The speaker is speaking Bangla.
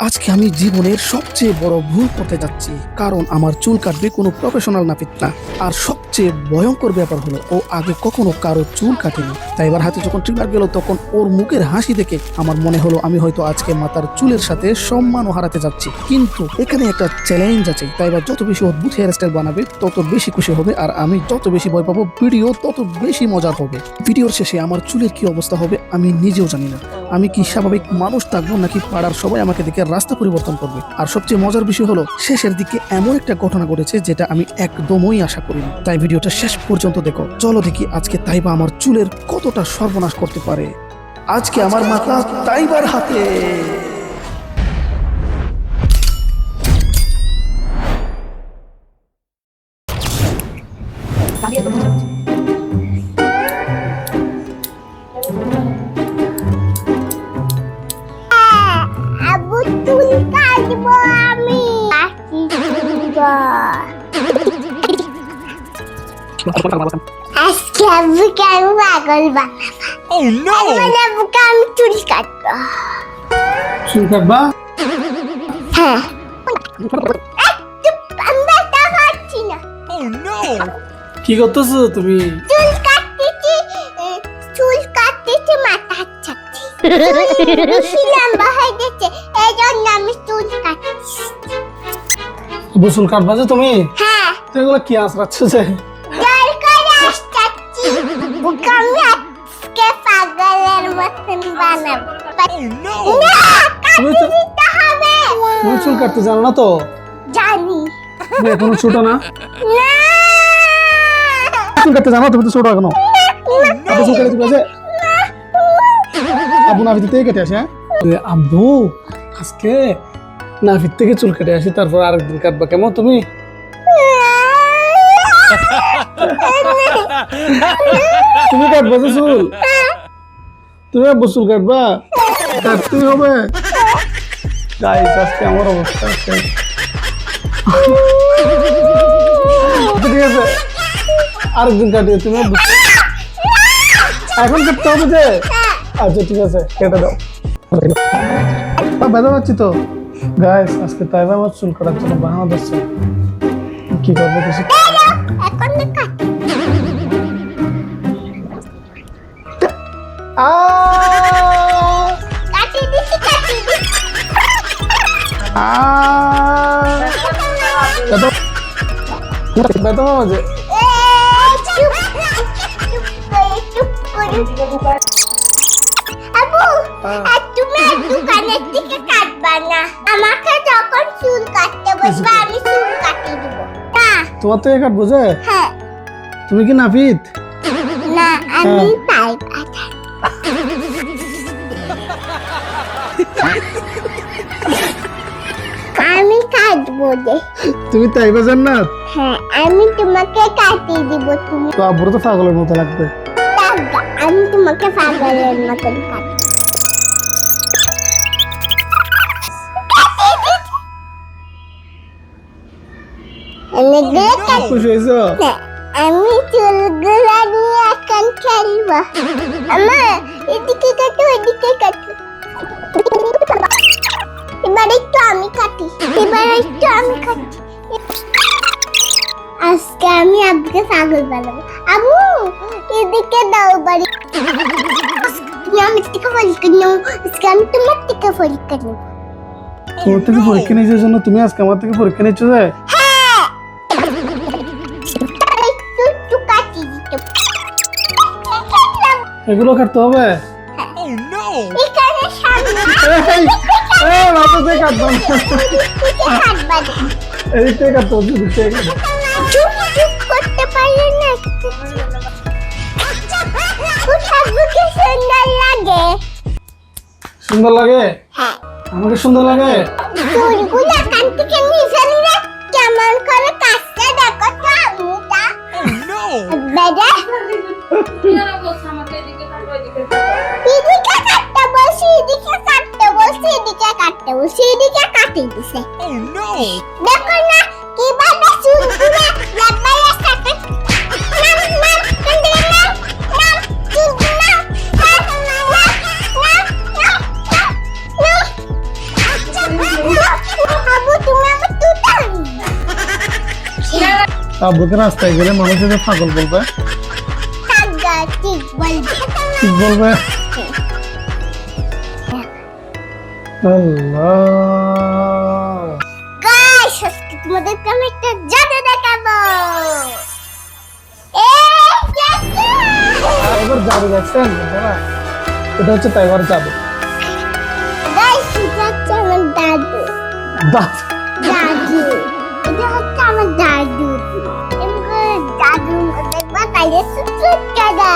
আজকে আমি জীবনের সবচেয়ে বড় ভুল করতে যাচ্ছি, কারণ আমার চুল কাটবে কোনো প্রফেশনাল নাপিত না। আর সবচেয়ে ভয়ঙ্কর ব্যাপার হলো, ও আগে কখনো কারো চুল কাটেনি। তাই এবার হাতে যখন ট্রিমার গেল, তখন ওর মুখের হাসি দেখে আমার মনে হলো আমি হয়তো আজকে মাথার চুলের সাথে সম্মানও হারাতে যাচ্ছি। কিন্তু এখানে একটা চ্যালেঞ্জ আছে, তাই এবার যত বেশি অদ্ভুত হেয়ার স্টাইল বানাবে তত বেশি খুশি হবে, আর আমি যত বেশি ভয় পাবো ভিডিও তত বেশি মজার হবে। ভিডিওর শেষে আমার চুলের কি অবস্থা হবে আমি নিজেও জানি না। আমি কি স্বাভাবিক মানুষ থাকবো, নাকি পাড়ার সবাই আমাকে দেখে রাস্তা পরিবর্তন করবে? আর সবচেয়ে মজার বিষয় হলো, শেষের দিকে এমন একটা ঘটনা ঘটেছে যেটা আমি একদমই আশা করিনি। তাই ভিডিওটা শেষ পর্যন্ত দেখো। চলো দেখি আজকে তাইবা আমার চুলের কতটা সর্বনাশ করতে পারে। আজকে আমার মাথা তাইবার হাতে। আবু চুল কাটবো আমি। আজকে আবুকে আমি পাগল বানাবো। আবুকে আমি চুল কাটবো। চুল কাটবা? হ্যাঁ, আমি ব্যথা পাচ্ছি না। কি করতেছো তুমি? চুল কাটতেছি, মাথা হাঁচাচ্ছি। বেশি লম্বা হয়ে গেছে, এই জন্য আমি চুল কাটছি। চুল কাটবা যে তুমি? হ্যাঁ, এগুলো কি আঁচড়াচ্ছ যে? জল করে আসছি। বুকে আমি আজকে পাগলের মতন বানাবো। না, কাটি দিতে হবে। তুমি চুল কাটতে জানো না তো? জানি এখনো ছোট না? না। চুল কাটতে জানো? তুমি তো ছোট এখনো। আব্বু চুল কেটে দিবে? আব্বু নাভিত থেকে কেটে আসে? আব্বু আজকে নাভিত থেকে চুল কেটে আসি, তারপর আরেকদিন কাটবা কেমন তুমি? তুমি কাটবা যে চুল? তুমি আব্বু চুল কাটবা? কাটতেই হবে। গাইস, আজকে আমার অবস্থা আছে। ঠিক আছে, আরেকদিন কাটিয়ে তুমি আব্বু এখন কাটতে হবে যে? আচ্ছা ঠিক আছে, কেটে দাও। ব্যথা পাচ্ছি তো। গাইস, আজকে তাইবা আমার চুল কাটার জন্য বাহানা দিচ্ছে। কি করবো কিছু? এখন না কাটি। কাটি দিচ্ছি। ব্যথা মাঝে আবু, আর তুমি দোকানের থেকে কাটবা না। আমাকে যখন চুল কাটতে বলবা আমি চুল কাটিয়ে দিব। না, তোমার থেকে কাটবো যে? হ্যাঁ, তুমি কি নাপিত? না, আমি পাইপ আঠা। আমি কাটবো যে। তুমি তাইবা জান্নাত? হ্যাঁ, আমি তোমাকে কাটিয়ে দিব। তুমি তো আব্বুর তো পাগলের মতো লাগবে। টাকা, আমি তোমাকে পাগলের মতন কাটি। খুশি হয়েছ? আমি চুলগুলো নিয়ে এখন খেলবো। আমার এদিকে কাটো, এদিকে কাটো। এবার একটু আমি কাটি। আজকে আমি আব্বুকে পাগল বানাবো। আবু, এদিকে দাও বাড়ি। তুমি আমার থেকে পরীক্ষা নাও, আজকে আমি তোমার থেকে পরীক্ষা নেব। তোমার থেকে পরীক্ষা নিয়েছে জন্য তুমি আজকে আমার থেকে পরীক্ষা নিচ্ছ যে? হ্যাঁ, একটু কাটি দিতে। এগুলো কাটতে হবে? এখানে সামনে মাথা থেকে কাটবো না। কাটবা না। এদিক থেকে কাটতে হবে, এদিক থেকে কাটবো। চুপ করতে পারলে না। আব্বুকে সুন্দর লাগে। সুন্দর লাগে? হ্যাঁ, আমাকে সুন্দর লাগে? চুলগুলো এখান থেকে নিচে নিয়ে কেমন করে কাটতে দেখো তো আম্মুটা। বেড়ে এদিকে কাটতে বলছি, এদিকে কাটি দিছে। দেখো না কিভাবে চুলগুলো লাগাইয়া থাকে। চুলগুলো আব্বুকে রাস্তায় গেলে মানুষের পাগল বলবে, টাগা ঠিক বলবে। ঠিক বলবে। আল্লাহ, গাইস আজকে তোমাদেরকে আমি একটা জাদু দেখাবো। এই দেখো। এবার যাবে দেখছেন বন্ধুরা? এটা হচ্ছে টাইগার যাবে। গাইস এটা হচ্ছে আমার দাদু। দাঁত দাদু এটা হচ্ছে আমার দাদু। এমন করে দাদু দেখবা তাইলে সুট সুট কাদা।